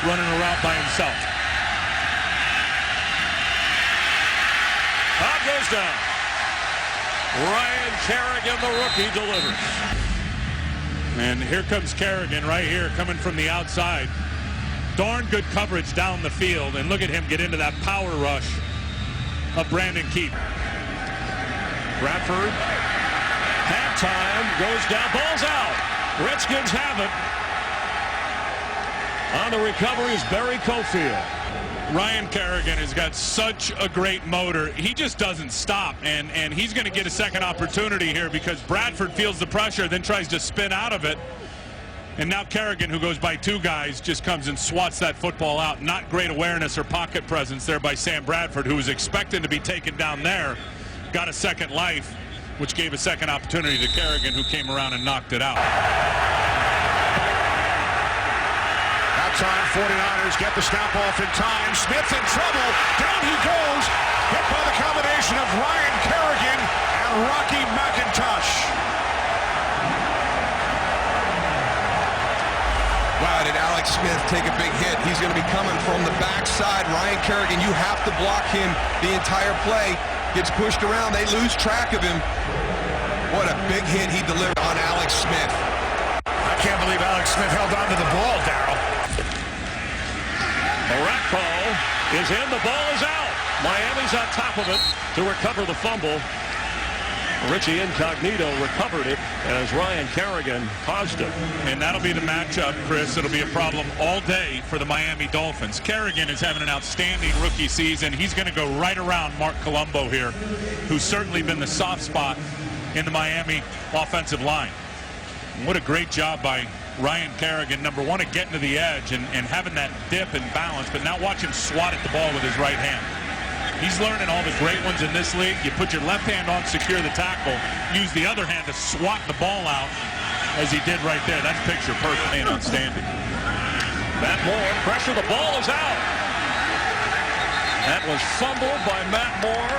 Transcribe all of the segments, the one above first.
running a route by himself. Bob goes down. Ryan Kerrigan, the rookie, delivers. And here comes Kerrigan right here, coming from the outside. Darn good coverage down the field, and look at him get into that power rush of Brandon Keith. Bradford, halftime, goes down, ball's out. Redskins have it. On the recovery is Barry Cofield. Ryan Kerrigan has got such a great motor. He just doesn't stop, and he's going to get a second opportunity here because Bradford feels the pressure, then tries to spin out of it. And now Kerrigan, who goes by two guys, just comes and swats that football out. Not great awareness or pocket presence there by Sam Bradford, who was expecting to be taken down there. Got a second life, which gave a second opportunity to Kerrigan, who came around and knocked it out. That time, 49ers get the snap off in time. Smith in trouble. Down he goes. Hit by the combination of Ryan Kerrigan and Rocky McIntosh. Wow, did Alex Smith take a big hit? He's going to be coming from the backside. Ryan Kerrigan, you have to block him the entire play. Gets pushed around. They lose track of him. What a big hit he delivered on Alex Smith. I can't believe Alex Smith held on to the ball, Darryl. The rat ball is in. The ball is out. Miami's on top of it to recover the fumble. Richie Incognito recovered it as Ryan Kerrigan caused it. And that'll be the matchup, Chris. It'll be a problem all day for the Miami Dolphins. Kerrigan is having an outstanding rookie season. He's going to go right around Mark Colombo here, who's certainly been the soft spot in the Miami offensive line. What a great job by Ryan Kerrigan, number one, at getting to the edge and having that dip and balance, but now watch him swat at the ball with his right hand. He's learning all the great ones in this league. You put your left hand on, secure the tackle, use the other hand to swat the ball out, as he did right there. That's picture perfect and outstanding. Matt Moore, pressure, the ball is out. That was fumbled by Matt Moore.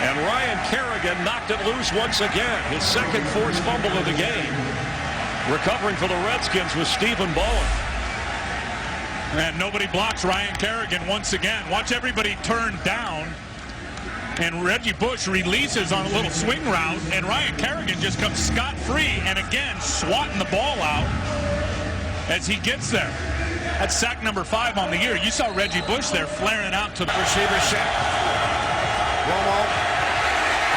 And Ryan Kerrigan knocked it loose once again. His second forced fumble of the game. Recovering for the Redskins was Stephen Bowen. And nobody blocks Ryan Kerrigan once again. Watch everybody turn down. And Reggie Bush releases on a little swing route. And Ryan Kerrigan just comes scot-free. And again, swatting the ball out as he gets there. That's sack number 5 on the year. You saw Reggie Bush there flaring out to the Receiver set. Romo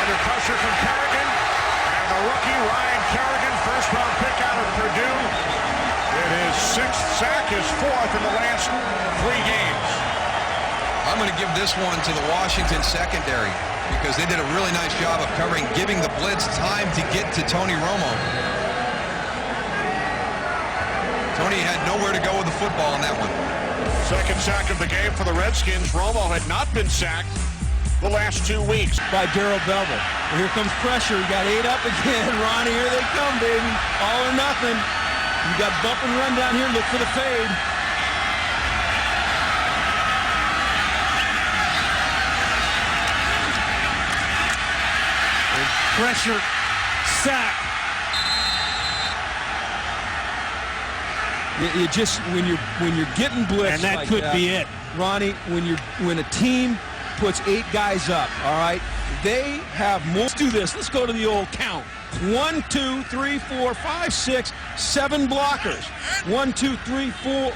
under pressure from Kerrigan. And the rookie, Ryan Kerrigan, first-round pick out of Purdue. His 6th sack, his 4th in the last 3 games. I'm going to give this one to the Washington secondary because they did a really nice job of covering, giving the blitz time to get to Tony Romo. Tony had nowhere to go with the football on that one. Second sack of the game for the Redskins. Romo had not been sacked the last 2 weeks. By Darrell Bevell. Here comes pressure. You got 8 up again. Ronnie, here they come, baby. All or nothing. You got bump and run down here. Look for the fade. Pressure, sack. You just when you're getting blitzed, and that like could be it, Ronnie. When a team puts 8 guys up, all right, they have more. Let's do this. Let's go to the old count. 1, 2, 3, 4, 5, 6, 7 blockers. 1, 2, 3, 4.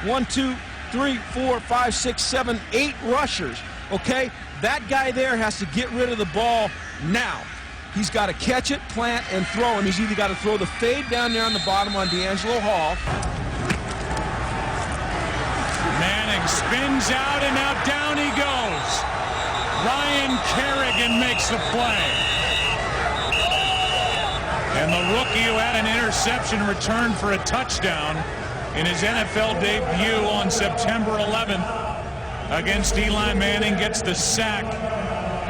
1, 2, 3, 4, 5, 6, 7, 8 rushers. Okay, that guy there has to get rid of the ball now. He's got to catch it, plant, and throw, and he's either got to throw the fade down there on the bottom on D'Angelo Hall. Manning spins out, and now down he goes. Ryan Kerrigan makes the play. And the rookie, who had an interception, returned for a touchdown in his NFL debut on September 11th against Eli Manning, gets the sack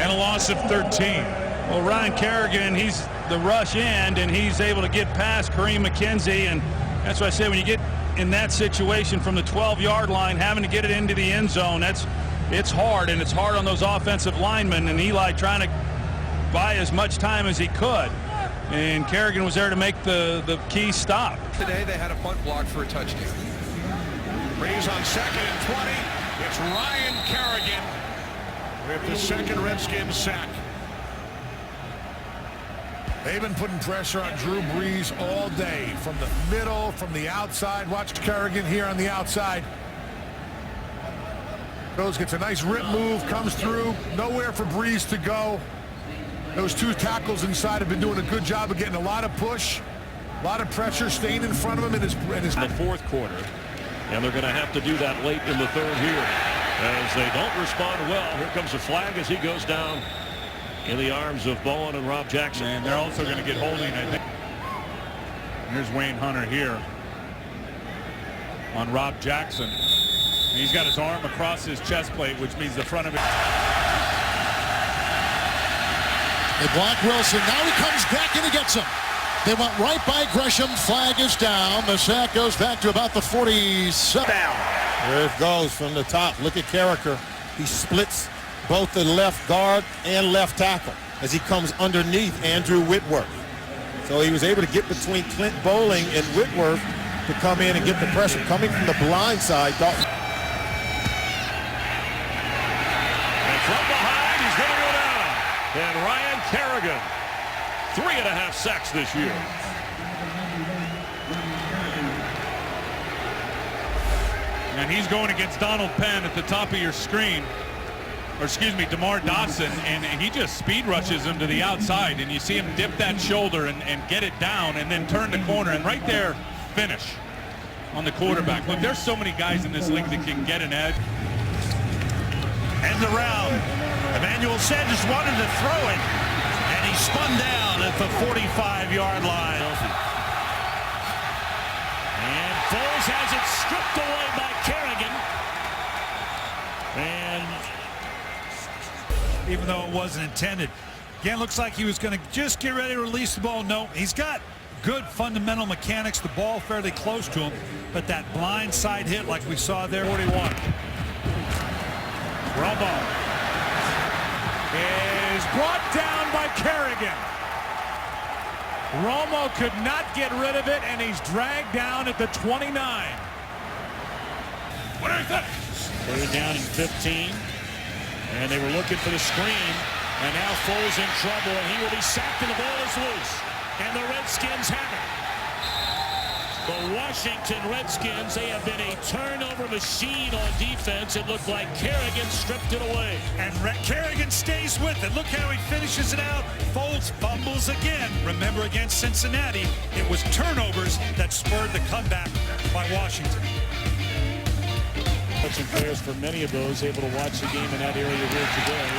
and a loss of 13. Well, Ryan Kerrigan, he's the rush end, and he's able to get past Kareem McKenzie, and that's why I say when you get in that situation from the 12-yard line, having to get it into the end zone, it's hard, and it's hard on those offensive linemen, and Eli trying to buy as much time as he could. And Kerrigan was there to make the key stop. Today they had a punt block for a touchdown. on 2nd and 20. It's Ryan Kerrigan with the second Redskins sack. They've been putting pressure on Drew Brees all day, from the middle, from the outside. Watch Kerrigan here on the outside. Gets a nice rip move, comes through. Nowhere for Brees to go. Those two tackles inside have been doing a good job of getting a lot of push, a lot of pressure, staying in front of him in his in the fourth quarter. And they're going to have to do that late in the third here, as they don't respond well. Here comes a flag as he goes down in the arms of Bowen and Rob Jackson. And they're also going to get holding, I think. And here's Wayne Hunter here on Rob Jackson. And he's got his arm across his chest plate, which means the front of it. They block Wilson. Now he comes back and he gets him. They went right by Gresham. Flag is down. The sack goes back to about the 47. There it goes from the top. Look at Kerrigan. He splits both the left guard and left tackle as he comes underneath Andrew Whitworth. So he was able to get between Clint Bowling and Whitworth to come in and get the pressure. Coming from the blind side. And from behind, he's going to go down. And Ryan Kerrigan, 3.5 sacks this year. And he's going against Donald Penn at the top of your screen. Or excuse me, DeMar Dotson, and he just speed rushes him to the outside, and you see him dip that shoulder and get it down and then turn the corner, and right there, finish on the quarterback. Look, there's so many guys in this league that can get an edge. End around. Emmanuel Sanders wanted to throw it, and he spun down at the 45-yard line. And Foles has it stripped away by Kerrigan. And even though it wasn't intended, again, looks like he was going to just get ready to release the ball. No, he's got good fundamental mechanics. The ball fairly close to him, but that blind side hit like we saw there. 41. Romo is brought down by Kerrigan. Romo could not get rid of it, and he's dragged down at the 29. What is that? Third down and 15. And they were looking for the screen. And now Foles in trouble, and he will be sacked, and the ball is loose. And the Redskins have it. The Washington Redskins, they have been a turnover machine on defense. It looked like Kerrigan stripped it away. And Kerrigan stays with it. Look how he finishes it out. Foles fumbles again. Remember, against Cincinnati, it was turnovers that spurred the comeback by Washington. Touching players for many of those able to watch the game in that area here today.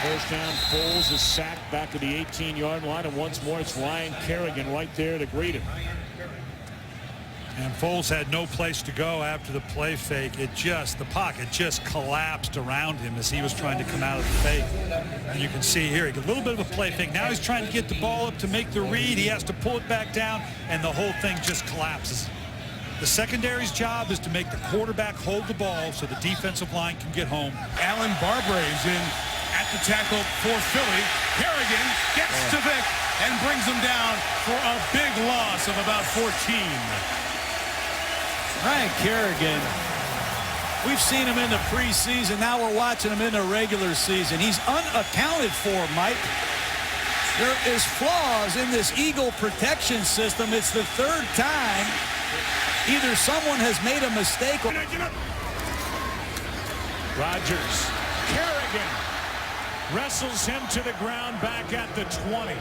First down, Foles is sacked back to the 18-yard line, and once more it's Ryan Kerrigan right there to greet him. And Foles had no place to go after the play fake. The pocket just collapsed around him as he was trying to come out of the fake. And you can see here, he got a little bit of a play fake. Now he's trying to get the ball up to make the read. He has to pull it back down, and the whole thing just collapses. The secondary's job is to make the quarterback hold the ball so the defensive line can get home. Alan Barbre is in at the tackle for Philly. Kerrigan gets to Vick and brings him down for a big loss of about 14. Ryan Kerrigan, we've seen him in the preseason. Now we're watching him in the regular season. He's unaccounted for, Mike. There is flaws in this Eagle protection system. It's the third time either someone has made a mistake or... Rodgers. Kerrigan wrestles him to the ground back at the 20.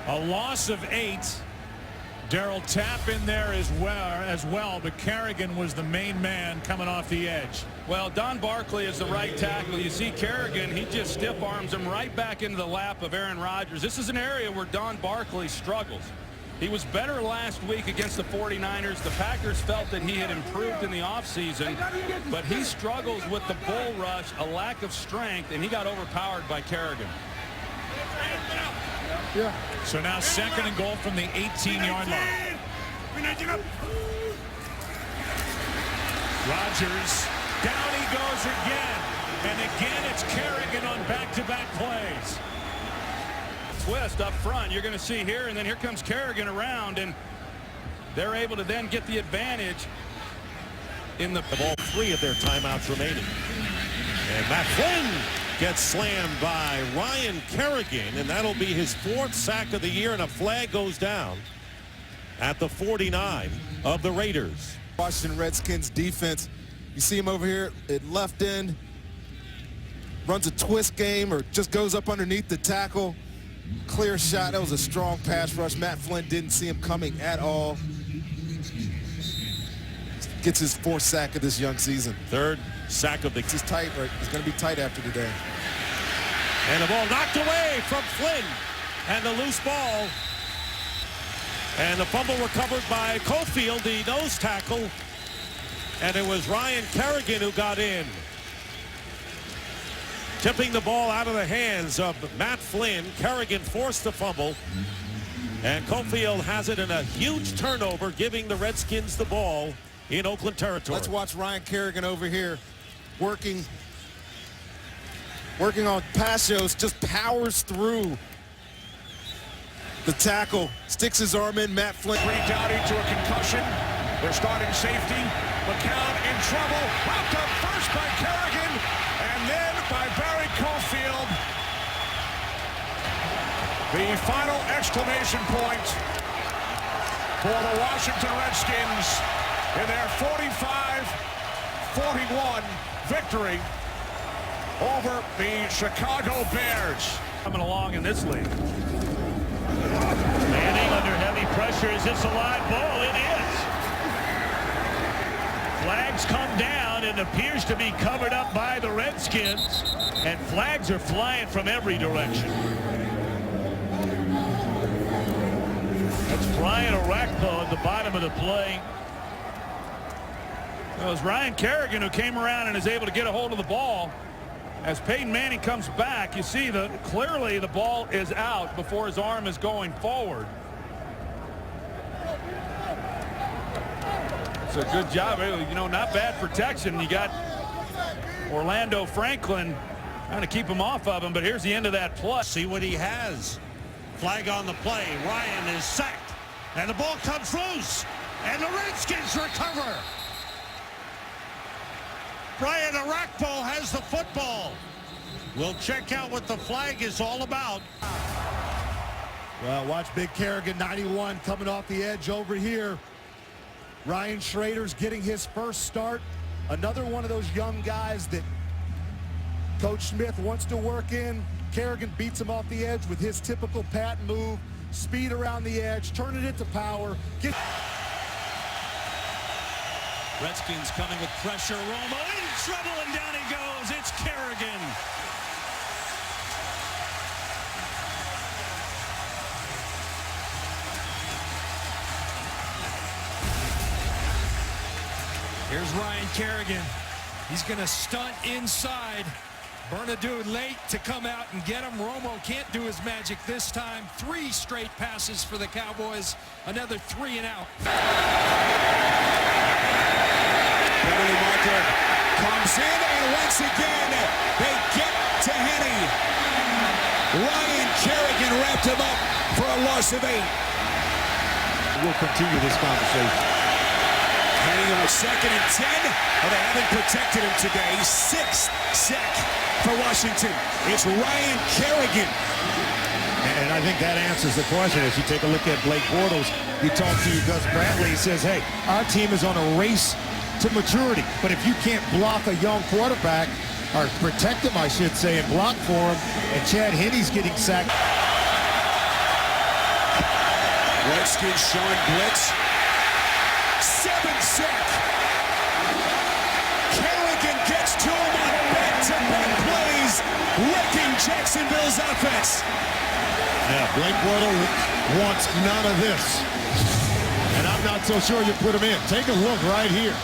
A loss of 8. Darryl Tapp in there as well, but Kerrigan was the main man coming off the edge. Well, Don Barkley is the right tackle. You see Kerrigan, he just stiff arms him right back into the lap of Aaron Rodgers. This is an area where Don Barkley struggles. He was better last week against the 49ers. The Packers felt that he had improved in the offseason, but he struggles with the bull rush, a lack of strength, and he got overpowered by Kerrigan. Yeah. So now 2nd and goal from the 18-yard line. Rodgers, down he goes again. And again, it's Kerrigan on back-to-back plays. Twist up front, you're going to see here, and then here comes Kerrigan around, and they're able to then get the advantage in the ball. 3 of their timeouts remaining. And Matt Flynn gets slammed by Ryan Kerrigan, and that'll be his 4th sack of the year, and a flag goes down at the 49 of the Raiders. Washington Redskins defense, you see him over here at left end, runs a twist game or just goes up underneath the tackle. Clear shot. That was a strong pass rush. Matt Flynn didn't see him coming at all. Gets his 4th sack of this young season. 3rd sack of the... He's tight, right? He's going to be tight after today. And the ball knocked away from Flynn. And the loose ball. And the fumble recovered by Cofield, the nose tackle. And it was Ryan Kerrigan who got in, tipping the ball out of the hands of Matt Flynn. Kerrigan forced the fumble. And Cofield has it in a huge turnover, giving the Redskins the ball in Oakland territory. Let's watch Ryan Kerrigan over here working on pass shows, just powers through the tackle, sticks his arm in. Matt Flynn. Down into a concussion. Their starting safety, McCown, in trouble. Popped up first by Kerrigan, and then by Barry Cofield. The final exclamation point for the Washington Redskins in their 45-41 victory over the Chicago Bears. Coming along in this league. Manning under heavy pressure. Is this a live ball? It is. Flags come down and appears to be covered up by the Redskins. And flags are flying from every direction. That's Brian Orakpo at the bottom of the play. It was Ryan Kerrigan who came around and is able to get a hold of the ball. As Peyton Manning comes back, you see that clearly the ball is out before his arm is going forward. It's a good job. You know, not bad protection. You got Orlando Franklin trying to keep him off of him, but here's the end of that play. See what he has. Flag on the play. Ryan is sacked, and the ball comes loose, and the Redskins recover. Brian Orakpo has the football. We'll check out what the flag is all about. Well, watch big Kerrigan, 91, coming off the edge over here. Ryan Schrader's getting his first start. Another one of those young guys that Coach Smith wants to work in. Kerrigan beats him off the edge with his typical pat move. Speed around the edge, turn it into power. Redskins coming with pressure. Romo in trouble, and down he goes. It's Kerrigan. Here's Ryan Kerrigan. He's going to stunt inside. Bernadou late to come out and get him. Romo can't do his magic this time. 3 straight passes for the Cowboys. Another 3 and out. Penalty marker comes in, and once again, they get to Henny. Ryan Kerrigan wrapped him up for a loss of 8. We'll continue this conversation. Henny on 2nd and 10. Well, they haven't protected him today. 6th sack for Washington. It's Ryan Kerrigan. And I think that answers the question. As you take a look at Blake Bortles, you talk to Gus Bradley, he says, hey, our team is on a race to maturity. But if you can't block a young quarterback, or protect him, I should say, and block for him, and Chad Henne's getting sacked. Redskins showing blitz. 7th sack. Kerrigan gets to him on back-to-back plays, wrecking Jacksonville's offense. Yeah, Blake Bortles wants none of this. And I'm not so sure you put him in. Take a look right here.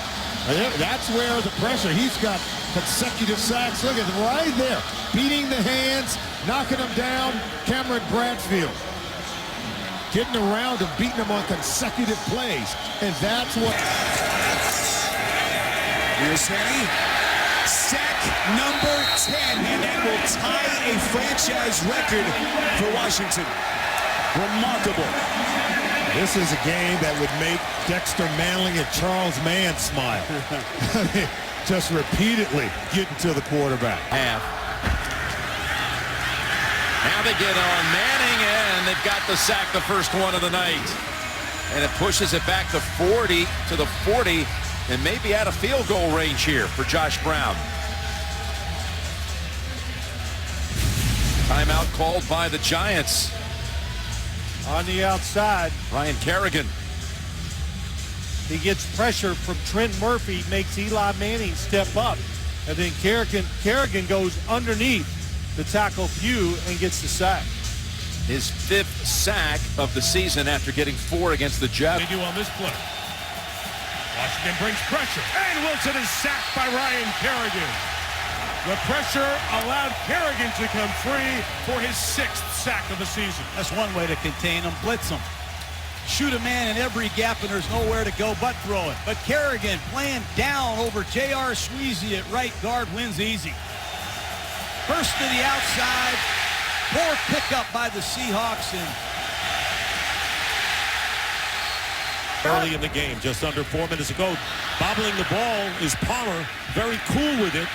That's where the pressure. He's got consecutive sacks. Look at him right there. Beating the hands, knocking him down. Cameron Bradfield getting around and beating him on consecutive plays. And that's what... Here's Henny. Sack number 10. And that will tie a franchise record for Washington. Remarkable. This is a game that would make Dexter Manley and Charles Mann smile. Just repeatedly getting to the quarterback. Half. Now they get on Manning, and they've got the sack, the first one of the night. And it pushes it back to 40, to the 40, and maybe out of field goal range here for Josh Brown. Timeout called by the Giants. On the outside, Ryan Kerrigan. he gets pressure from Trent Murphy, makes Eli Manning step up. And then Kerrigan goes underneath the tackle Pugh and gets the sack. His 5th sack of the season after getting 4 against the Jets. They do on this play. Washington brings pressure, and Wilson is sacked by Ryan Kerrigan. The pressure allowed Kerrigan to come free for his 6th sack of the season. That's one way to contain him. Blitz him. Shoot a man in every gap, and there's nowhere to go but throw it. But Kerrigan playing down over J.R. Sweezy at right guard wins easy. First to the outside. Poor pickup by the Seahawks. And early in the game, just under 4 minutes ago, bobbling the ball is Palmer. Very cool with it.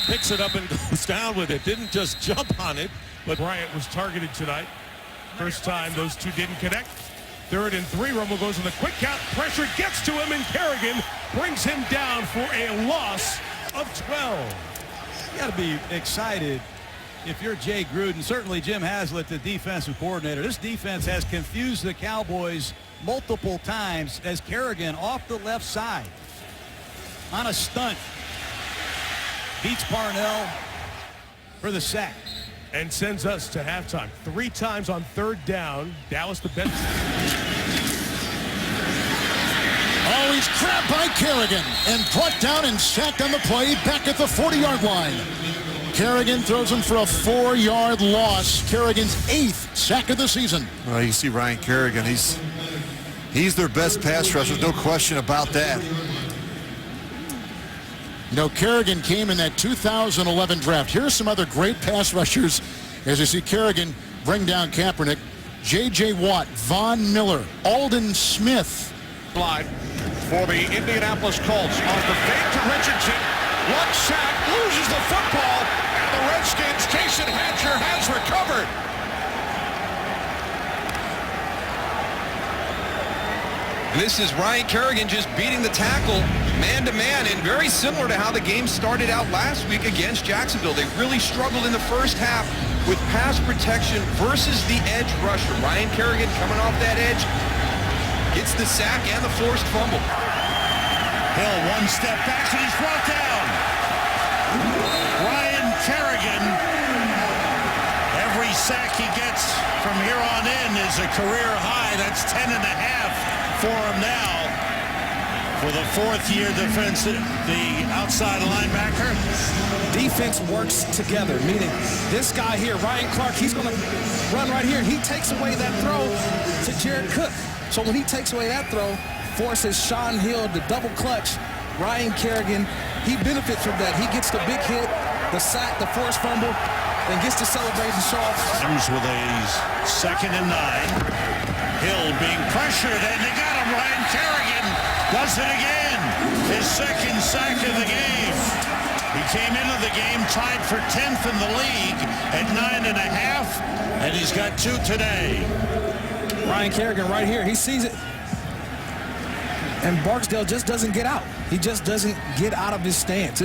Picks it up and goes down with it. Didn't just jump on it, but Bryant was targeted tonight. First time those two didn't connect. 3rd and 3. Rumble goes in the quick count. Pressure gets to him, and Kerrigan brings him down for a loss of 12. you got to be excited if you're Jay Gruden. Certainly Jim Haslett, the defensive coordinator. This defense has confused the Cowboys multiple times as Kerrigan off the left side on a stunt beats Parnell for the sack and sends us to halftime. 3 times on 3rd down. Dallas the best. Oh, he's grabbed by Kerrigan and brought down and sacked on the play back at the 40-yard line. Kerrigan throws him for a 4-yard loss. Kerrigan's 8th sack of the season. Well, you see Ryan Kerrigan. He's their best pass rusher. No question about that. You know, Kerrigan came in that 2011 draft. Here's some other great pass rushers as you see Kerrigan bring down Kaepernick. J.J. Watt, Von Miller, Alden Smith. Line for the Indianapolis Colts. Off the fake to Richardson. 1 sack, loses the football, and the Redskins, Jason Hatcher has recovered. This is Ryan Kerrigan just beating the tackle man-to-man, and very similar to how the game started out last week against Jacksonville. They really struggled in the first half with pass protection versus the edge rusher. Ryan Kerrigan coming off that edge, gets the sack and the forced fumble. Hill 1 step back, and he's brought down. Ryan Kerrigan, every sack he gets from here on in is a career high. That's 10.5 for him now. For the 4th year defensive, the outside linebacker. Defense works together, meaning this guy here, Ryan Clark, he's going to run right here. He takes away that throw to Jared Cook. So when he takes away that throw, forces Sean Hill to double clutch. Ryan Kerrigan, he benefits from that. He gets the big hit, the sack, the forced fumble, and gets to celebrate and show off. With a 2nd and 9. Hill being pressured, and they got him. Ryan Kerrigan does it again. His 2nd sack of the game. He came into the game tied for 10th in the league at 9.5, and he's got 2 today. Ryan Kerrigan right here, he sees it. And Barksdale just doesn't get out. He just doesn't get out of his stance.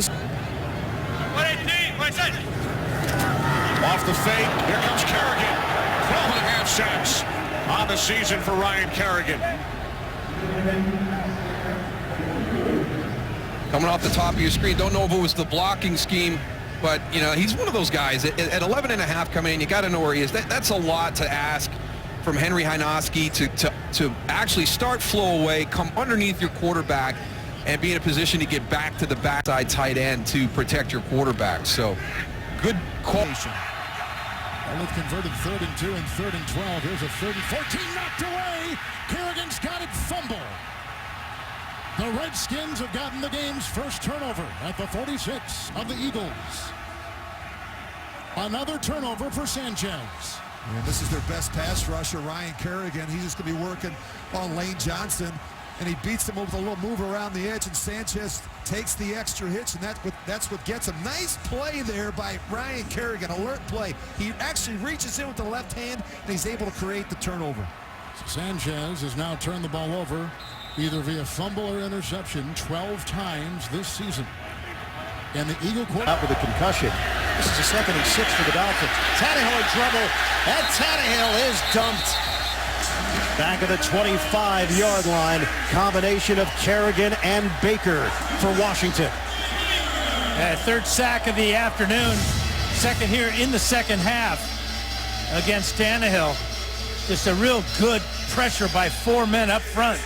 Off the fake, here comes Kerrigan. 12.5 sacks on the season for Ryan Kerrigan. Coming off the top of your screen, don't know if it was the blocking scheme, but, you know, he's one of those guys. At 11.5 coming in, you got to know where he is. That's a lot to ask from Henry Hynoski to actually start flow away, come underneath your quarterback, and be in a position to get back to the backside tight end to protect your quarterback. So, good call. Well, they've converted 3rd and 2 and 3rd and 12. Here's a 3rd and 14 knocked away. Kerrigan's got it, fumble. The Redskins have gotten the game's first turnover at the 46 of the Eagles. Another turnover for Sanchez. And this is their best pass rusher, Ryan Kerrigan. He's just going to be working on Lane Johnson. And he beats him with a little move around the edge, and Sanchez takes the extra hitch, and that's what gets him. Nice play there by Ryan Kerrigan, alert play. He actually reaches in with the left hand, and he's able to create the turnover. Sanchez has now turned the ball over, either via fumble or interception, 12 times this season. And the Eagle quarterback out with a concussion. This is a 2nd and 6 for the Dolphins. Tannehill in trouble, and Tannehill is dumped. Back at the 25-yard line, combination of Kerrigan and Baker for Washington. Third sack of the afternoon, second here in the second half against Tannehill. Just a real good pressure by 4 men up front.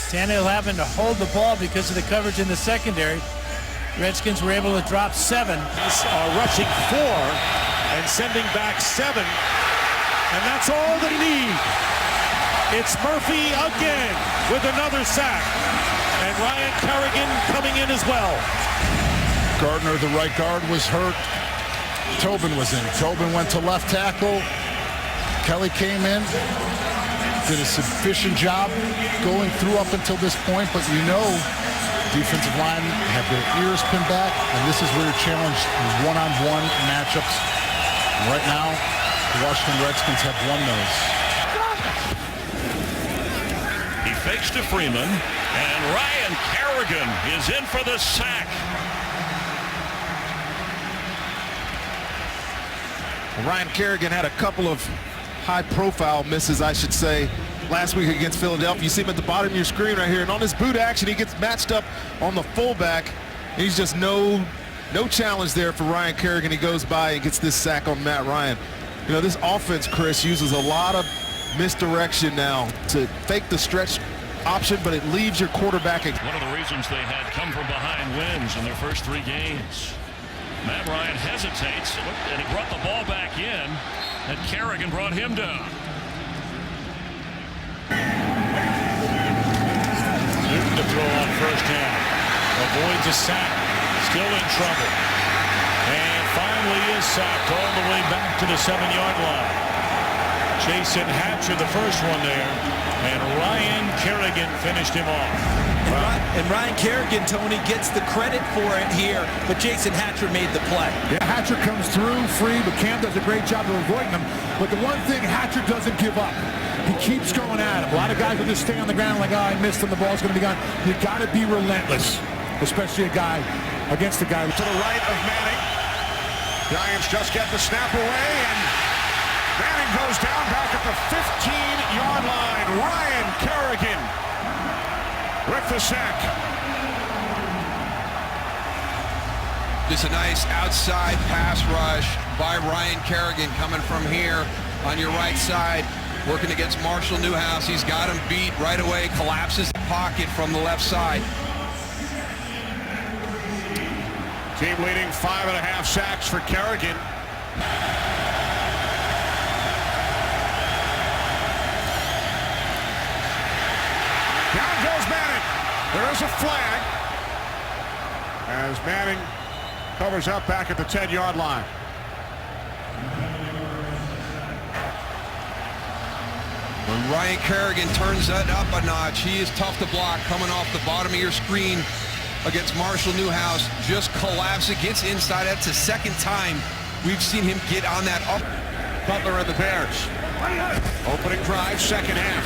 Tannehill having to hold the ball because of the coverage in the secondary. Redskins were able to drop 7. Rushing 4 and sending back 7. And that's all they need. It's Murphy again with another sack. And Ryan Kerrigan coming in as well. Gardner, the right guard, was hurt. Tobin was in. Tobin went to left tackle. Kelly came in, did a sufficient job going through up until this point, but you know, defensive line have their ears pinned back, and this is where your challenge is one-on-one matchups. And right now, the Washington Redskins have won those. He fakes to Freeman, and Ryan Kerrigan is in for the sack. Ryan Kerrigan had a couple of high-profile misses, I should say, last week against Philadelphia. You see him at the bottom of your screen right here, and on his boot action, he gets matched up on the fullback. He's just no challenge there for Ryan Kerrigan. He goes by and gets this sack on Matt Ryan. You know, this offense, Chris, uses a lot of misdirection now to fake the stretch option, but it leaves your quarterback. One of the reasons they had come from behind wins in their first 3 games. Matt Ryan hesitates, and he brought the ball back in, and Kerrigan brought him down. Newton to throw on first down. Avoids a sack. Still in trouble. And finally is sacked all the way back to the 7-yard line. Jason Hatcher, the first one there, and Ryan Kerrigan finished him off. And Ryan Kerrigan, Tony, gets the credit for it here, but Jason Hatcher made the play. Yeah, Hatcher comes through free, but Cam does a great job of avoiding him. But the one thing, Hatcher doesn't give up. He keeps going at him. A lot of guys will just stay on the ground like, oh, I missed him, the ball's going to be gone. You got to be relentless, especially a guy against a guy. To the right of Manning. Giants just get the snap away, and Manning goes down back at the 15-yard line. Ryan Kerrigan with the sack. Just a nice outside pass rush by Ryan Kerrigan coming from here on your right side, working against Marshall Newhouse. He's got him beat right away, collapses the pocket from the left side. Team leading 5.5 sacks for Kerrigan. Down goes Manning. There is a flag as Manning covers up back at the 10-yard line. When Ryan Kerrigan turns that up a notch, he is tough to block coming off the bottom of your screen against Marshall Newhouse. Just collapses, gets inside. That's the second time we've seen him get on that up. Butler and the Bears. Opening drive, second half.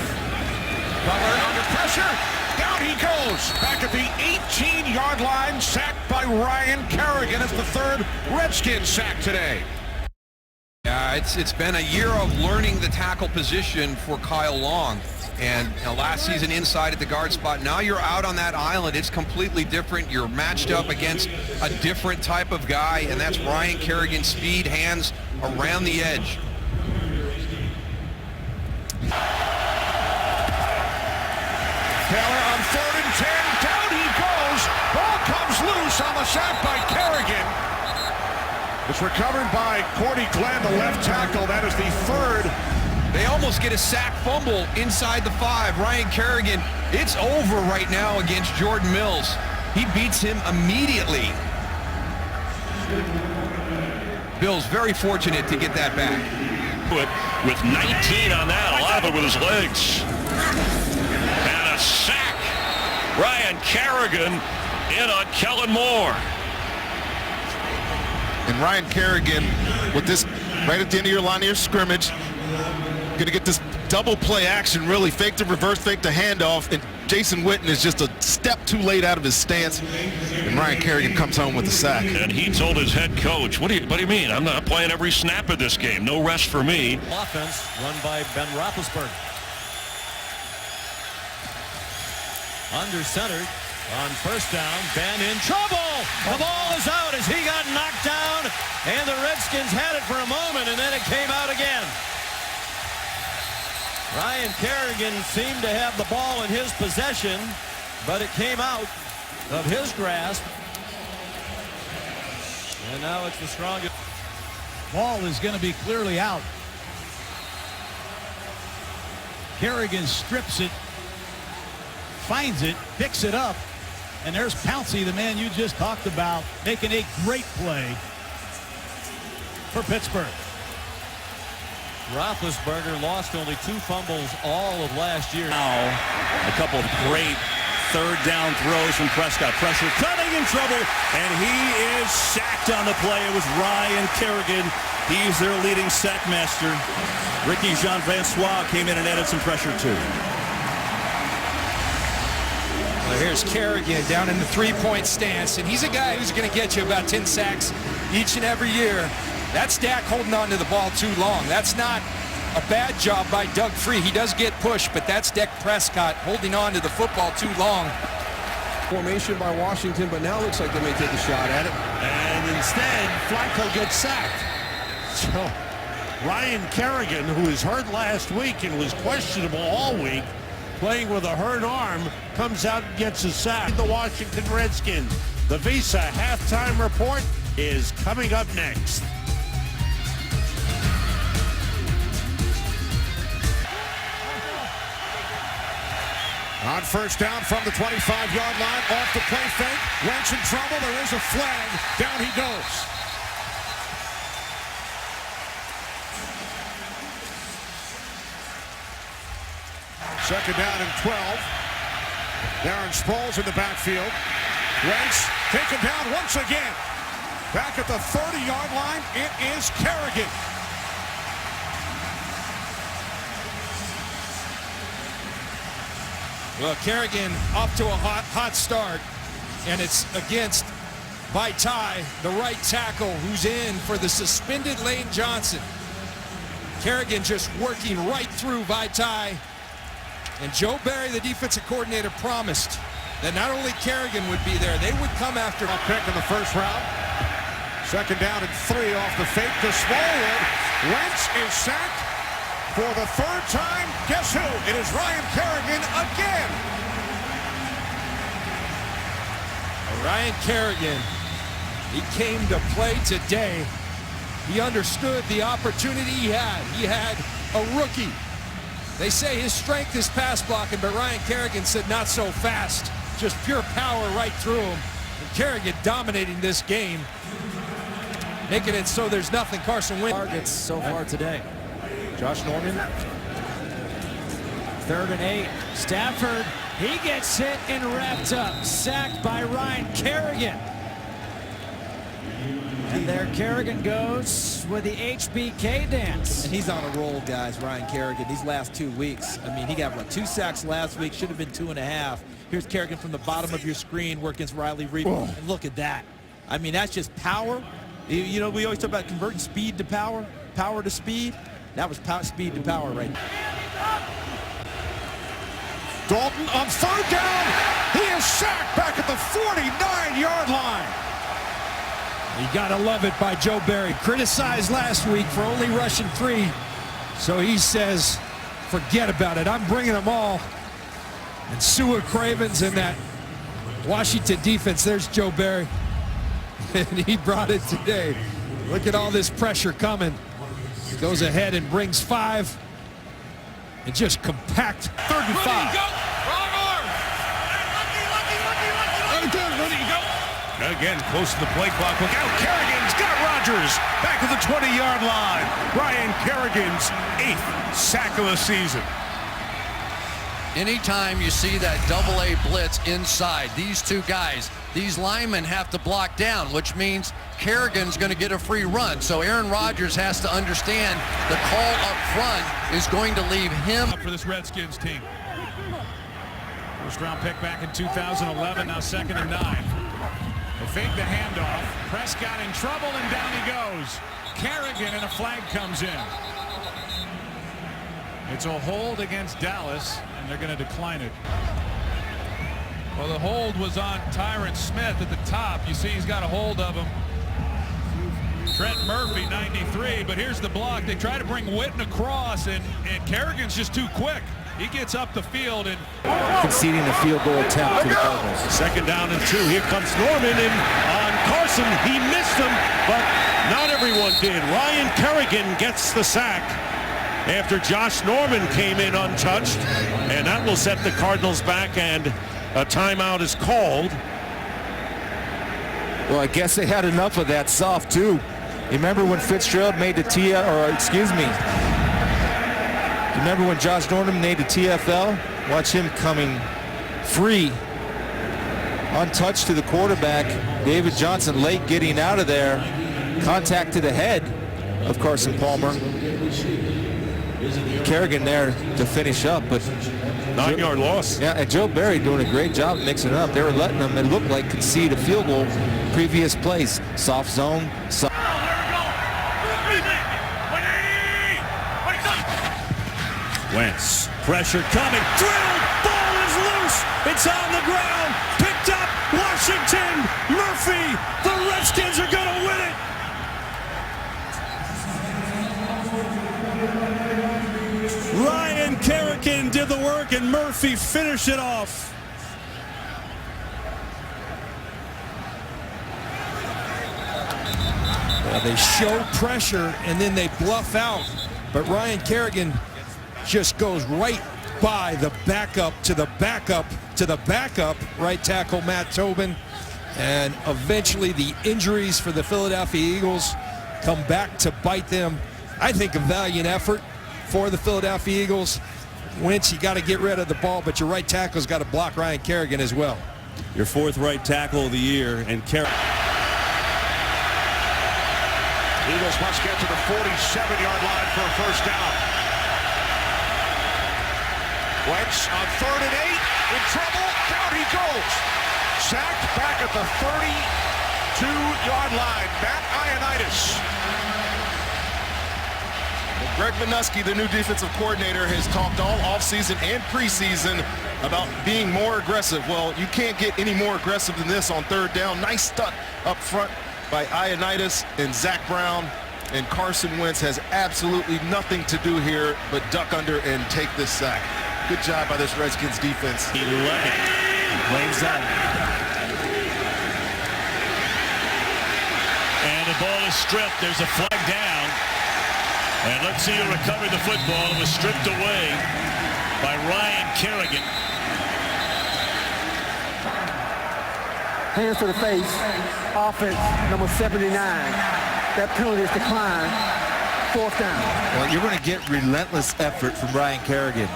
Butler under pressure. Down he goes. Back at the 18-yard line, sacked by Ryan Kerrigan. It's the 3rd Redskins sack today. Yeah, it's been a year of learning the tackle position for Kyle Long. And last season inside at the guard spot. Now you're out on that island. It's completely different. You're matched up against a different type of guy, and that's Ryan Kerrigan's speed, hands around the edge. Taylor on 3rd and 10. Down he goes. Ball comes loose on the sack by Kerrigan. It's recovered by Cordy Glenn, the left tackle. That is the 3rd. They almost get a sack fumble inside the 5. Ryan Kerrigan, it's over right now against Jordan Mills. He beats him immediately. Bill's very fortunate to get that back. Put with 19 on that, a lot of it with his legs. And a sack. Ryan Kerrigan in on Kellen Moore. And Ryan Kerrigan with this right at the end of your line of your scrimmage, going to get this double play action, really fake to reverse, fake to handoff, and Jason Witten is just a step too late out of his stance, and Ryan Kerrigan comes home with the sack. And he told his head coach, what do you mean? I'm not playing every snap of this game. No rest for me. Offense run by Ben Roethlisberger. Under center on first down. Ben in trouble. The ball is out as he got knocked down, and the Redskins had it for a moment, and then it came out again. Ryan Kerrigan seemed to have the ball in his possession, but it came out of his grasp. And now it's the strongest. Ball is going to be clearly out. Kerrigan strips it, finds it, picks it up, and there's Pouncey, the man you just talked about, making a great play for Pittsburgh. Roethlisberger lost only 2 fumbles all of last year. Now, a couple of great third down throws from Prescott. Pressure cutting in trouble, and he is sacked on the play. It was Ryan Kerrigan. He's their leading sack master. Ricky Jean-Francois came in and added some pressure too. Well, here's Kerrigan down in the three-point stance, and he's a guy who's going to get you about 10 sacks each and every year. That's Dak holding on to the ball too long. That's not a bad job by Doug Free. He does get pushed, but that's Dak Prescott holding on to the football too long. Formation by Washington, but now it looks like they may take a shot at it. And instead, Flacco gets sacked. So Ryan Kerrigan, who was hurt last week and was questionable all week, playing with a hurt arm, comes out and gets a sack. The Washington Redskins. The Visa halftime report is coming up next. On first down from the 25-yard line, off the play fake. Wentz in trouble. There is a flag. Down he goes. Second down and 12. Darren Sproles in the backfield. Wentz taken down once again. Back at the 30-yard line, it is Kerrigan. Well, Kerrigan off to a hot start, and it's against Vaitai, the right tackle, who's in for the suspended Lane Johnson. Kerrigan just working right through Vaitai, and Joe Barry, the defensive coordinator, promised that not only Kerrigan would be there, they would come after A pick in the first round. Second down and 3 off the fake to Smallwood. Wentz is sacked. For the third time, guess who? It is Ryan Kerrigan again. Ryan Kerrigan. He came to play today. He understood the opportunity he had. He had a rookie. They say his strength is pass blocking, but Ryan Kerrigan said not so fast. Just pure power right through him. And Kerrigan dominating this game, making it so there's nothing. Carson Wentz. Targets so far today. Josh Norman. 3rd and 8. Stafford, he gets hit and wrapped up. Sacked by Ryan Kerrigan. And there Kerrigan goes with the HBK dance. And he's on a roll, guys, Ryan Kerrigan, these last 2 weeks. I mean, he got, what, 2 sacks last week, should have been 2.5. Here's Kerrigan from the bottom of your screen working against Riley Reed. And look at that. I mean, that's just power. You know, we always talk about converting speed to power, power to speed. That was speed to power right now. Dalton on third down. He is sacked back at the 49-yard line. You got to love it by Joe Barry. Criticized last week for only rushing 3. So he says, forget about it. I'm bringing them all. And Sua Cravens and that Washington defense. There's Joe Barry. And he brought it today. Look at all this pressure coming. Goes ahead and brings 5. And just compact 3rd and 5. Wrong arm. Ready, go. Again, close to the play clock. Look out, Kerrigan's got Rodgers back at the 20-yard line. Ryan Kerrigan's 8th sack of the season. Anytime you see that double-A blitz inside, these two guys, these linemen have to block down, which means Kerrigan's going to get a free run. So Aaron Rodgers has to understand the call up front is going to leave him. For this Redskins team. First round pick back in 2011, now 2nd and 9. They fake the handoff. Prescott in trouble, and down he goes. Kerrigan, and a flag comes in. It's a hold against Dallas, and they're going to decline it. Well, the hold was on Tyron Smith at the top. You see he's got a hold of him. Trent Murphy, 93, but here's the block. They try to bring Witten across, and Kerrigan's just too quick. He gets up the field and conceding the field goal attempt to the Cardinals. 2nd down and 2. Here comes Norman, and on Carson, he missed him, but not everyone did. Ryan Kerrigan gets the sack after Josh Norman came in untouched, and that will set the Cardinals back, and a timeout is called. Well, I guess they had enough of that soft too. You remember when Fitzgerald made the remember when Josh Norman made the TFL? Watch him coming free, untouched to the quarterback. David Johnson late getting out of there. Contact to the head of Carson Palmer. Kerrigan there to finish up, but 9-yard loss. Yeah, and Joe Barry doing a great job mixing it up. They were letting them, it looked like, concede a field goal previous plays. Soft zone. Wentz, pressure coming, drilled, ball is loose, it's on the ground, picked up, Washington, Murphy, the Redskins are going to win it. Ryan Kerrigan did the work, and Murphy finished it off. Well, they show pressure, and then they bluff out, but Ryan Kerrigan just goes right by the backup to the backup to the backup, right tackle Matt Tobin, and eventually the injuries for the Philadelphia Eagles come back to bite them. I think a valiant effort for the Philadelphia Eagles. Wentz, you got to get rid of the ball, but your right tackle's got to block Ryan Kerrigan as well. Your 4th right tackle of the year, and Kerrigan. Eagles must get to the 47-yard line for a first down. Wentz on 3rd and 8, in trouble, down he goes. Sacked back at the 32-yard line, Matt Ioannidis. Greg Manusky, the new defensive coordinator, has talked all offseason and preseason about being more aggressive. Well, you can't get any more aggressive than this on 3rd down. Nice stunt up front by Ioannidis and Zach Brown. And Carson Wentz has absolutely nothing to do here but duck under and take this sack. Good job by this Redskins defense. 11. Lanes out. And the ball is stripped. There's a flag down. And let's see who recovered the football. It was stripped away by Ryan Kerrigan. Hands to the face. Offense, number 79. That penalty is declined. 4th down. Well, you're going to get relentless effort from Ryan Kerrigan.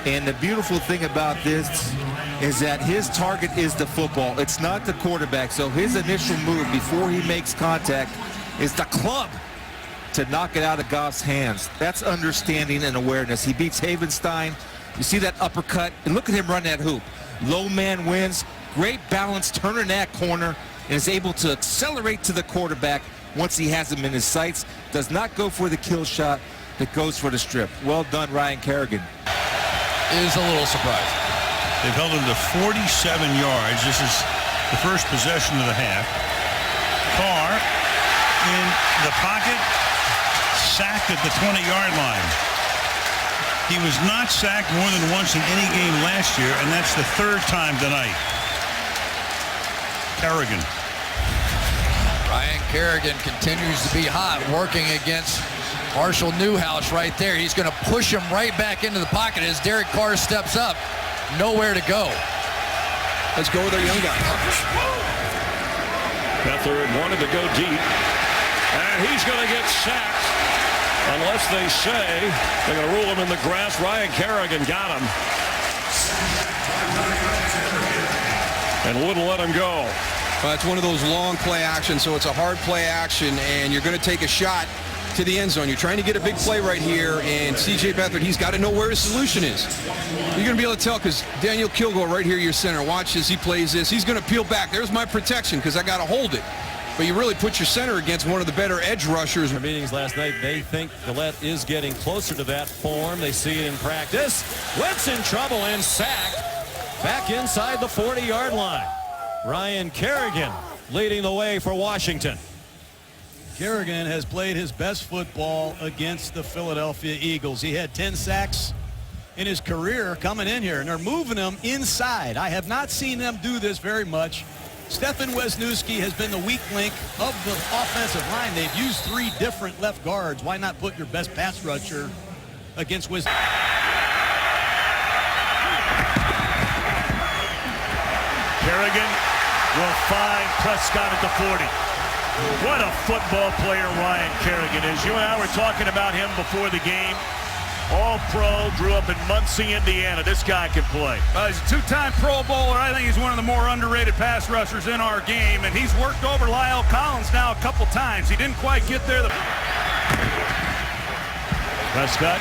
And the beautiful thing about this is that his target is the football. It's not the quarterback. So his initial move before he makes contact is the club to knock it out of Goff's hands. That's understanding and awareness. He beats Havenstein. You see that uppercut, and look at him run that hoop. Low man wins, great balance, turning that corner, and is able to accelerate to the quarterback once he has him in his sights. Does not go for the kill shot, but goes for the strip. Well done, Ryan Kerrigan. Is a little surprising. They've held him to 47 yards. This is the first possession of the half. Carr in the pocket, sacked at the 20-yard line. He was not sacked more than once in any game last year, and that's the 3rd time tonight. Kerrigan. Ryan Kerrigan continues to be hot, working against Marshall Newhouse right there. He's going to push him right back into the pocket as Derek Carr steps up. Nowhere to go. Let's go with our young guy. Beathard wanted to go deep, and he's going to get sacked unless they say they're going to rule him in the grass. Ryan Kerrigan got him and wouldn't let him go. It's one of those long play actions, so it's a hard play action, and you're going to take a shot to the end zone. You're trying to get a big play right here, and C.J. Beathard, he's got to know where his solution is. You're going to be able to tell because Daniel Kilgore right here, your center. Watch as he plays this. He's going to peel back. There's my protection because I got to hold it. But you really put your center against one of the better edge rushers. In meetings last night, they think Gillette is getting closer to that form. They see it in practice. Wentz in trouble and sacked back inside the 40-yard line. Ryan Kerrigan leading the way for Washington. Kerrigan has played his best football against the Philadelphia Eagles. He had 10 sacks in his career coming in here, and they're moving him inside. I have not seen them do this very much. Stefan Wisniewski has been the weak link of the offensive line. They've used 3 different left guards. Why not put your best pass rusher against Wisniewski? Kerrigan will find Prescott at the 40. What a football player Ryan Kerrigan is. You and I were talking about him before the game. All-pro, grew up in Muncie, Indiana. This guy can play. He's a 2-time Pro Bowler. I think he's one of the more underrated pass rushers in our game, and he's worked over Lyle Collins now a couple times. He didn't quite get there. Prescott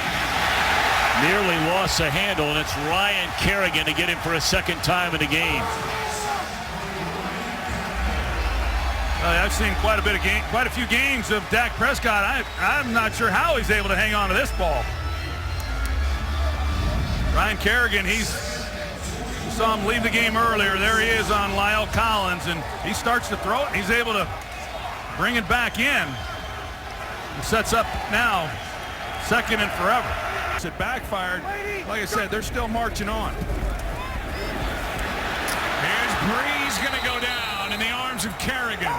nearly lost the handle, and it's Ryan Kerrigan to get him for a second time in the game. I've seen quite a few games of Dak Prescott. I'm not sure how he's able to hang on to this ball. Ryan Kerrigan, you saw him leave the game earlier. There he is on Lyle Collins, and he starts to throw it, and he's able to bring it back in. He sets up now, second and forever. It backfired. Like I said, they're still marching on. Here's Breeze going to go down in the arms of Kerrigan.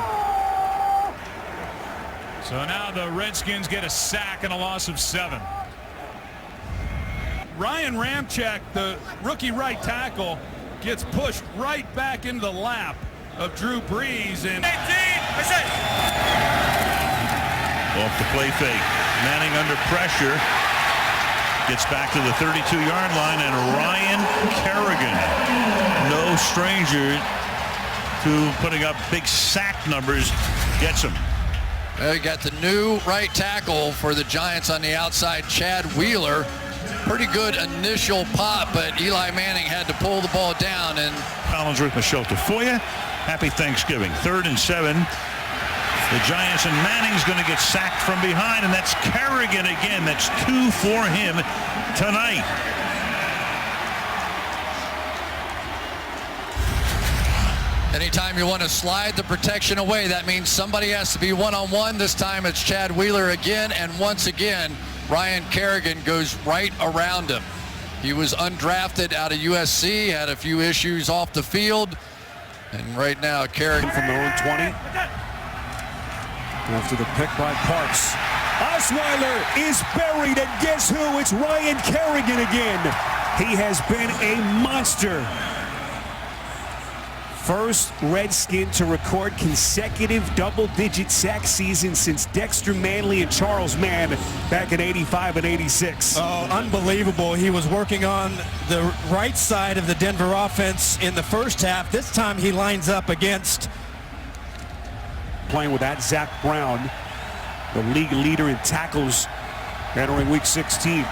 So now the Redskins get a sack and a loss of 7. Ryan Ramczyk, the rookie right tackle, gets pushed right back into the lap of Drew Brees. And 18, off the play fake. Manning under pressure. Gets back to the 32-yard line, and Ryan Kerrigan, no stranger to putting up big sack numbers, gets him. We got the new right tackle for the Giants on the outside, Chad Wheeler. Pretty good initial pop, but Eli Manning had to pull the ball down. And Collinsworth, Michelta for you. Happy Thanksgiving. 3rd and 7. The Giants, and Manning's going to get sacked from behind, and that's Kerrigan again. That's 2 for him tonight. Anytime you want to slide the protection away, that means somebody has to be one-on-one. This time it's Chad Wheeler again, and once again, Ryan Kerrigan goes right around him. He was undrafted out of USC, had a few issues off the field, and right now Kerrigan from their own 20. After the pick by Parks. Osweiler is buried, and guess who? It's Ryan Kerrigan again. He has been a monster. First Redskin to record consecutive double-digit sack seasons since Dexter Manley and Charles Mann back in 85 and 86. Oh, unbelievable. He was working on the right side of the Denver offense in the first half. This time he lines up against playing with that Zach Brown, the league leader in tackles entering week 16. On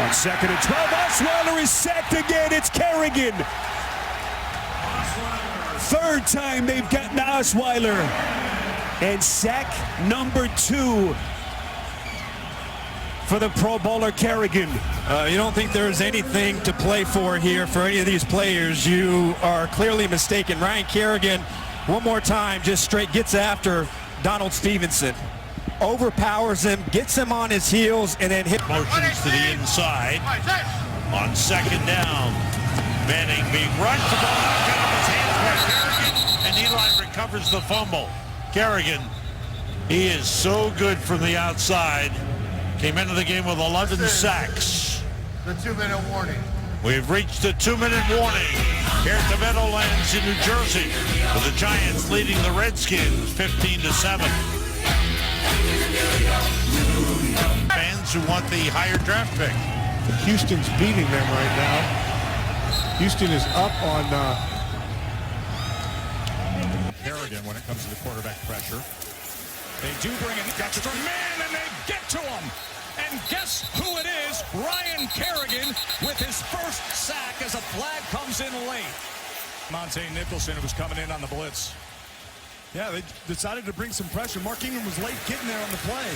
2nd and 12, Osweiler is sacked again. It's Kerrigan. 3rd time they've gotten Osweiler. And sack number 2 for the Pro Bowler Kerrigan. You don't think there's anything to play for here for any of these players. You are clearly mistaken. Ryan Kerrigan, one more time, just straight gets after Donald Stevenson. Overpowers him, gets him on his heels, and then hit. Motions to the inside. On 2nd down. Manning being rushed. The ball out of his hands by Kerrigan, and Eli recovers the fumble. Kerrigan, he is so good from the outside. Came into the game with 11 sacks. The 2-minute warning. We've reached a 2-minute warning here at the Meadowlands in New Jersey, with the Giants leading the Redskins 15-7. Fans who want the higher draft pick. Houston's beating them right now. Houston is up on Kerrigan when it comes to the quarterback pressure. They do bring in Dexter Manley, and they get to him. And guess who it is? Ryan Kerrigan with his first sack as a flag comes in late. Monte Nicholson, who was coming in on the blitz. Yeah, they decided to bring some pressure. Mark Ingram was late getting there on the play.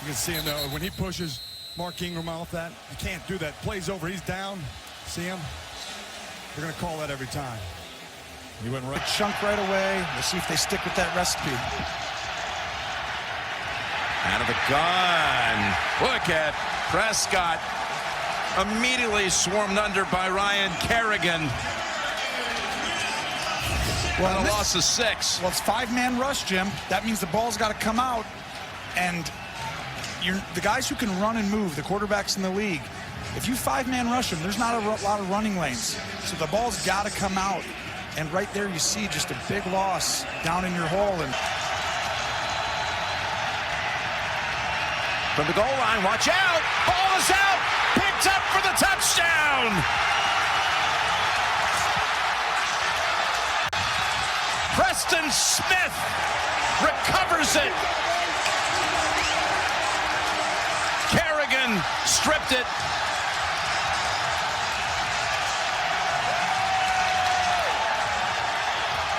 You can see him though, when he pushes Mark Ingram off that, you can't do that. Play's over, he's down. See him? They're going to call that every time. He went right. Chunk right away. We'll see if they stick with that recipe. Out of the gun. Look at Prescott. Immediately swarmed under by Ryan Kerrigan. Well, a loss of 6. Well, it's 5-man rush, Jim. That means the ball's got to come out. And the guys who can run and move, the quarterbacks in the league, if you 5-man rush them, there's not a lot of running lanes. So the ball's got to come out. And right there you see just a big loss down in your hole. And from the goal line, watch out! Ball is out! Picked up for the touchdown! Preston Smith recovers it. Kerrigan stripped it.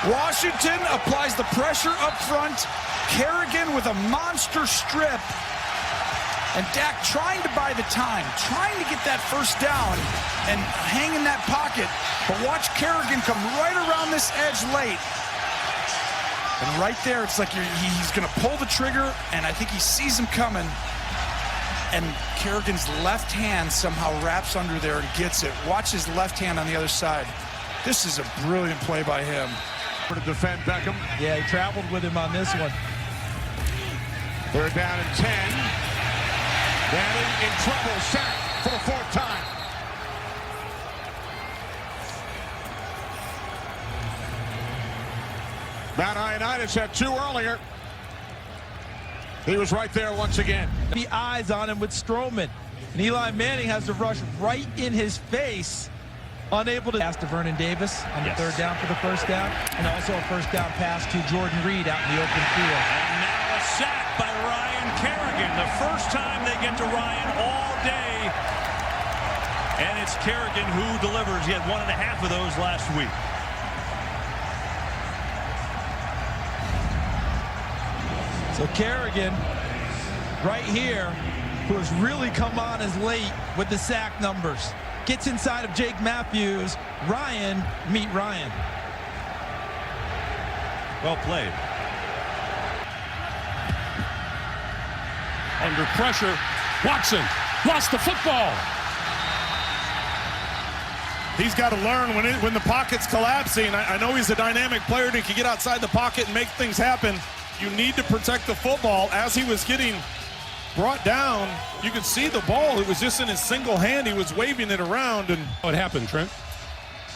Washington applies the pressure up front. Kerrigan with a monster strip. And Dak trying to buy the time, trying to get that first down and hang in that pocket. But watch Kerrigan come right around this edge late. And right there, it's like he's going to pull the trigger, and I think he sees him coming. And Kerrigan's left hand somehow wraps under there and gets it. Watch his left hand on the other side. This is a brilliant play by him. To defend Beckham. Yeah, he traveled with him on this one. They're down and 10. Manning in trouble, sacked for the 4th time. Mount Ioannidis had 2 earlier. He was right there once again. The eyes on him with Strowman. And Eli Manning has to rush right in his face. Unable to pass to Vernon Davis on the 3rd down for the first down. And also a first down pass to Jordan Reed out in the open field. And now a sack by Ryan Kerrigan. The first time they get to Ryan all day. And it's Kerrigan who delivers. He had 1.5 of those last week. So Kerrigan, right here, who has really come on as late with the sack numbers. Gets inside of Jake Matthews. Ryan, meet Ryan. Well played. Under pressure, Watson lost the football. He's got to learn when the pocket's collapsing. I know he's a dynamic player and he can get outside the pocket and make things happen. You need to protect the football. As he was getting brought down, you could see the ball. It was just in his single hand. He was waving it around. And what happened, Trent?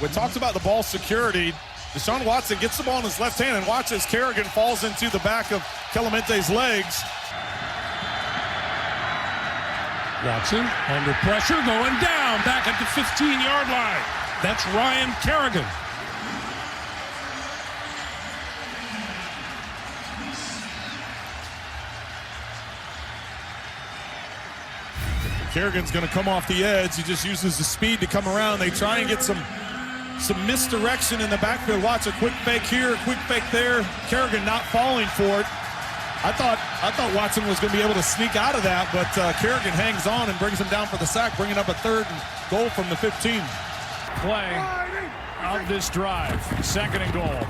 We talked about the ball security. Deshaun Watson gets the ball in his left hand and watches Kerrigan falls into the back of Clemente's legs. Watson under pressure, going down, back at the 15-yard line. That's Ryan Kerrigan. Kerrigan's going to come off the edge. He just uses the speed to come around. They try and get some misdirection in the backfield. Watch a quick fake here, a quick fake there. Kerrigan not falling for it. I thought Watson was going to be able to sneak out of that, but Kerrigan hangs on and brings him down for the sack, bringing up a 3rd and goal from the 15. Play of this drive. 2nd and goal.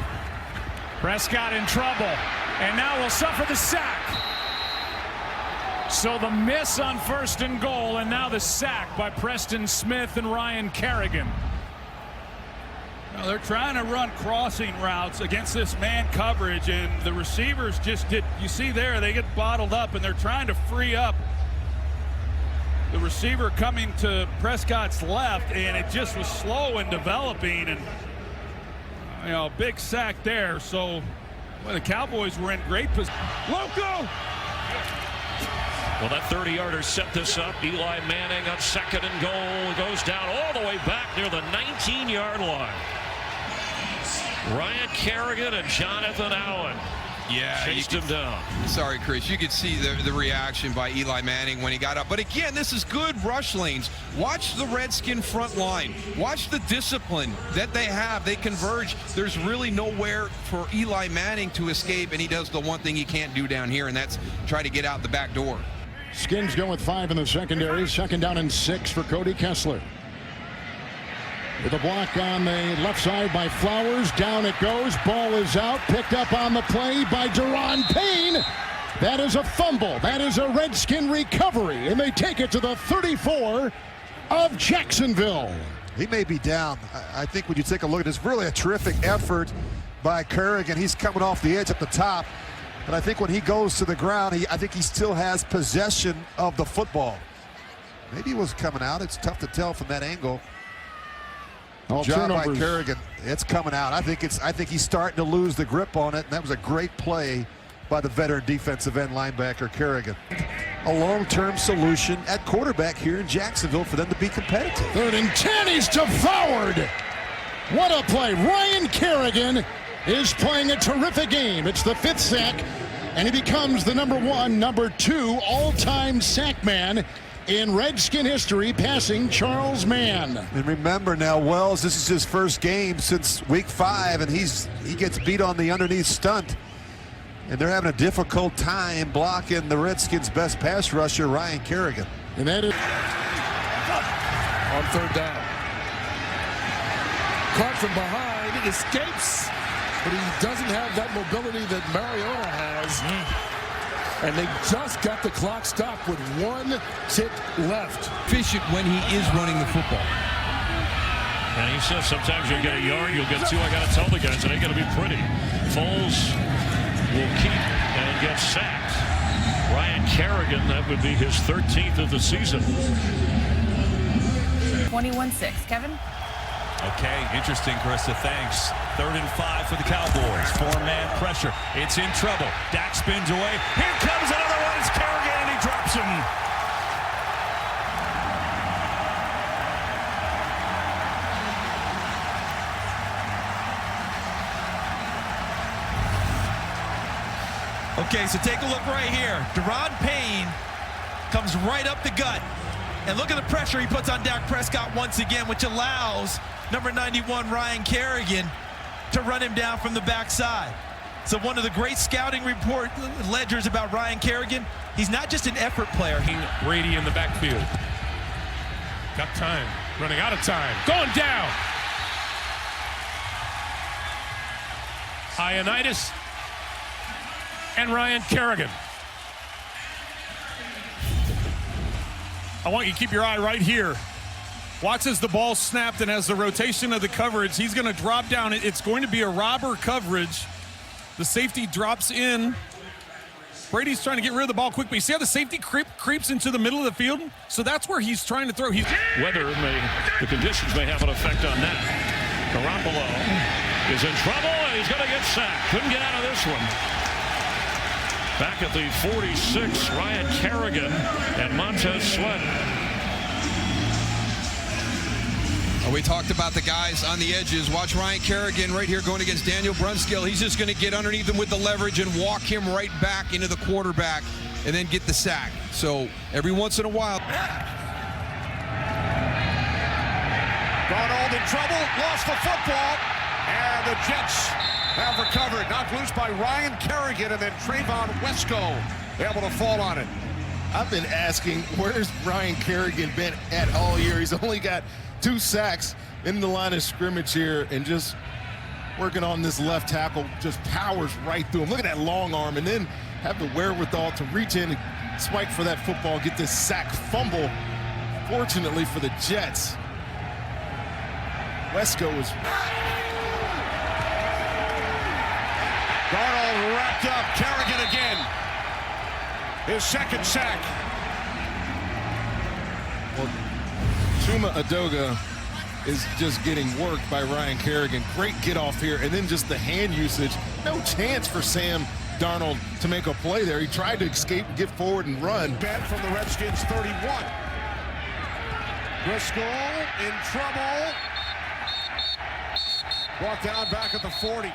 Prescott in trouble, and now will suffer the sack. So the miss on 1st and goal, and now the sack by Preston Smith and Ryan Kerrigan. Now they're trying to run crossing routes against this man coverage, and the receivers just did. You see there, they get bottled up, and they're trying to free up the receiver coming to Prescott's left, and it just was slow in developing, and big sack there. So the Cowboys were in great position. Loco! Well, that 30-yarder set this up. Eli Manning on 2nd and goal. Goes down all the way back near the 19-yard line. Ryan Kerrigan and Jonathan Allen chased him down. Sorry, Chris. You could see the reaction by Eli Manning when he got up. But again, this is good rush lanes. Watch the Redskin front line. Watch the discipline that they have. They converge. There's really nowhere for Eli Manning to escape, and he does the one thing he can't do down here, and that's try to get out the back door. Skins go with 5 in the secondary. 2nd down and 6 for Cody Kessler. With a block on the left side by Flowers. Down it goes. Ball is out. Picked up on the play by Deron Payne. That is a fumble. That is a Redskin recovery. And they take it to the 34 of Jacksonville. He may be down. I think when you take a look at it, it's really a terrific effort by Kerrigan. He's coming off the edge at the top. But I think when he goes to the ground, I think he still has possession of the football. Maybe he was coming out. It's tough to tell from that angle. Job by Kerrigan. It's coming out. I think he's starting to lose the grip on it. And that was a great play by the veteran defensive end linebacker Kerrigan. A long-term solution at quarterback here in Jacksonville for them to be competitive. 3rd and 10. He's devoured. What a play. Ryan Kerrigan is playing a terrific game. It's the 5th sack, and he becomes the number 2 all-time sack man in Redskin history, passing Charles Mann. And remember now, Wells, this is his first game since week 5, and he gets beat on the underneath stunt. And they're having a difficult time blocking the Redskins' best pass rusher, Ryan Kerrigan. And that is on 3rd down. Caught from behind, escapes, but he doesn't have that mobility that Mariota has. And they just got the clock stopped with 1 tick left. Efficient when he is running the football. And he says sometimes you'll get a yard, you'll get 2. I got to tell the guys, it ain't going to be pretty. Foles will keep and get sacked. Ryan Kerrigan, that would be his 13th of the season. 21-6. Kevin? Okay, interesting, Carissa. Thanks. 3rd and 5 for the Cowboys. 4-man pressure. It's in trouble. Dak spins away. Here comes another one. It's Kerrigan, and he drops him. Okay, so take a look right here. Deron Payne comes right up the gut. And look at the pressure he puts on Dak Prescott once again, which allows number 91, Ryan Kerrigan, to run him down from the backside. So one of the great scouting report ledgers about Ryan Kerrigan, he's not just an effort player. Brady in the backfield. Got time. Running out of time. Going down. Ioannidis and Ryan Kerrigan. I want you to keep your eye right here. Watch as the ball snapped, and as the rotation of the coverage, he's going to drop down. It's going to be a robber coverage. The safety drops in. Brady's trying to get rid of the ball quickly. See how the safety creeps into the middle of the field? So that's where he's trying to throw. The conditions may have an effect on that. Garoppolo is in trouble, and he's going to get sacked. Couldn't get out of this one. Back at the 46, Ryan Kerrigan and Montez Sweat. We talked about the guys on the edges. Watch Ryan Kerrigan right here going against Daniel Brunskill. He's just going to get underneath him with the leverage and walk him right back into the quarterback and then get the sack. So every once in a while. Darnold in trouble, lost the football, and the Jets have recovered. Knocked loose by Ryan Kerrigan, and then Trayvon Wesco able to fall on it. I've been asking, where's Ryan Kerrigan been at all year? He's only got 2 sacks in the line of scrimmage here, and just working on this left tackle, just powers right through him. Look at that long arm, and then have the wherewithal to reach in and spike for that football, get this sack fumble. Fortunately for the Jets, Wesco is... Darnold wrapped up. Kerrigan again. His second sack. Chuma Edoga is just getting worked by Ryan Kerrigan. Great get off here, and then just the hand usage. No chance for Sam Darnold to make a play there. He tried to escape, get forward, and run. Bet from the Redskins 31. Driscoll in trouble. Brought down back at the 40.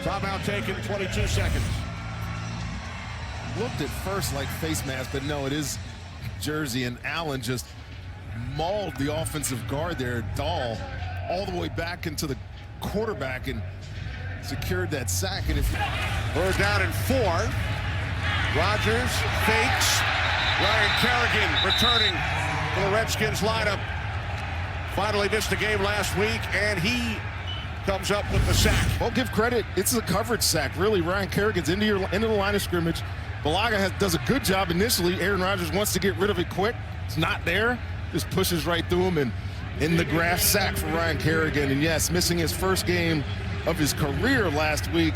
Timeout taken, 22 seconds. Looked at first like face mask, but no, it is jersey, and Allen just mauled the offensive guard there, Dahl, all the way back into the quarterback and secured that sack. And if Bird down in 4. Rodgers fakes. Ryan Kerrigan returning for the Redskins lineup. Finally missed the game last week, and he comes up with the sack. Well, give credit. It's a coverage sack, really. Ryan Kerrigan's into the line of scrimmage. Bulaga does a good job initially. Aaron Rodgers wants to get rid of it quick. It's not there. Just pushes right through him, and in the grass sack for Ryan Kerrigan. And yes, missing his first game of his career last week.